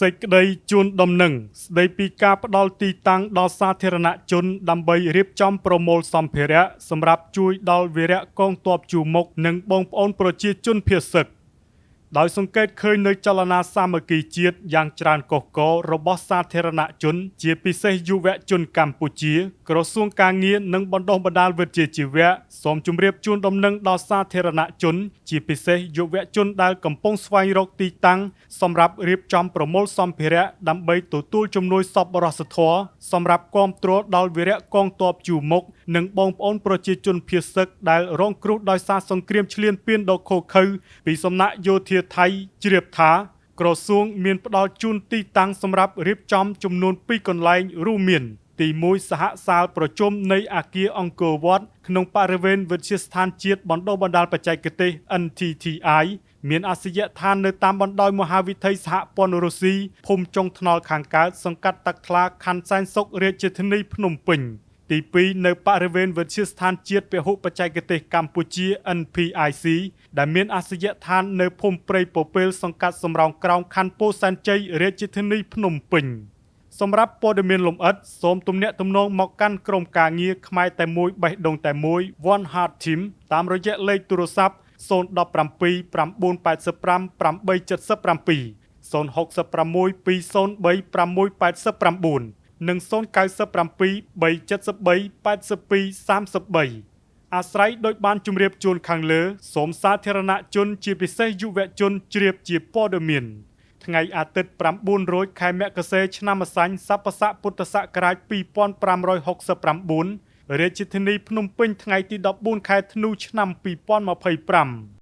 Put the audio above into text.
សេចក្តីជូនដំណឹងស្តីពីការផ្ដល់ទីតាំងដល់សាធារណជនដើម្បីរៀបចំប្រមូលសម្ភារៈសម្រាប់ជួយដល់វីរៈកងទ័ពជួរមុខនិងបងប្អូនប្រជាជនភៀសសឹកដោយសង្កេតឃើញនូវចលនាសាមគ្គីជាតិយ៉ាងច្រើនកុះកររបស់សាធារណជនជាពិសេសយុវជនកម្ពុជាក្រសួងការងារនិងបណ្ដុះបណ្ដាលវិជ្ជាជីវៈសូមជម្រាបជូនដំណឹងដល់សាធារណជនជាពិសេសយុវជនដែលកំពុងស្វែងរកទីតាំងសម្រាប់រៀបចំប្រមូលសម្ភារៈដើម្បីទទួលជំនួយសប្បុរសធម៌សម្រាប់គាំទ្រដល់វីរៈកងទ័ពជួរមុខនិងបងប្អូនប្រជាជនភៀសសឹកដែលរងគ្រោះដោយសារសង្គ្រាមឈ្លានពានដ៏ឃោរឃៅពីសំណាក់យោធាថៃជ្រាបថាក្រសួងមានផ្ដល់ជូនទីតាំងសម្រាប់រៀបចំចំនួន2កន្លែងរួមមានទី1សហសាលប្រជុំនៃអគារអង្គរវត្តក្នុងបរិវេណវិទ្យាស្ថានជាតិបណ្ដុះបណ្ដាលបច្ចេកទេស NTTI មានអាសយដ្ឋាននៅតាមបណ្ដោយមហាវិថីសហព័ន្ធរុស្ស៊ីភូមិចុងថ្នល់ខាងកើតសង្កាត់តាក់ថ្លាខណ្ឌសែនសុខរាជធានីភ្នំពេញទី2នៅបរិវេណវិទ្យាស្ថានជាតិពហុបច្ចេកទេសកម្ពុជា NPIC ដែលមានអាសយដ្ឋាននៅភូមិព្រៃពពេលសង្កាត់សំរោងក្រោមខណ្ឌពោធិ៍សែនជ័យរាជធានីភ្នំពេញសម្រាប់ព័ត៌មានលម្អិតសូមទំនាក់ទំនងមកកាន់ក្រុមការងារខ្មែរតែមួយបេះដូងតែមួយ One Heart Team តាមរយៈលេខទូរស័ព្ទ017 985 877 066 203 689 និង097 373 8233 អាស្រ័យដោយបានជម្រាបជូនខាងលើសូមសាធារណជនជាពិសេសយុវជនជ្រាបជាព័ត៌មានថ្ងៃអាទិត្យ9រោចខែមករាឆ្នាំម្សាញ់ស័កស័កពុទ្ធសករាជ2569រាជធានីភ្នំពេញថ្ងៃទី14ខែធ្នូឆ្នាំ2025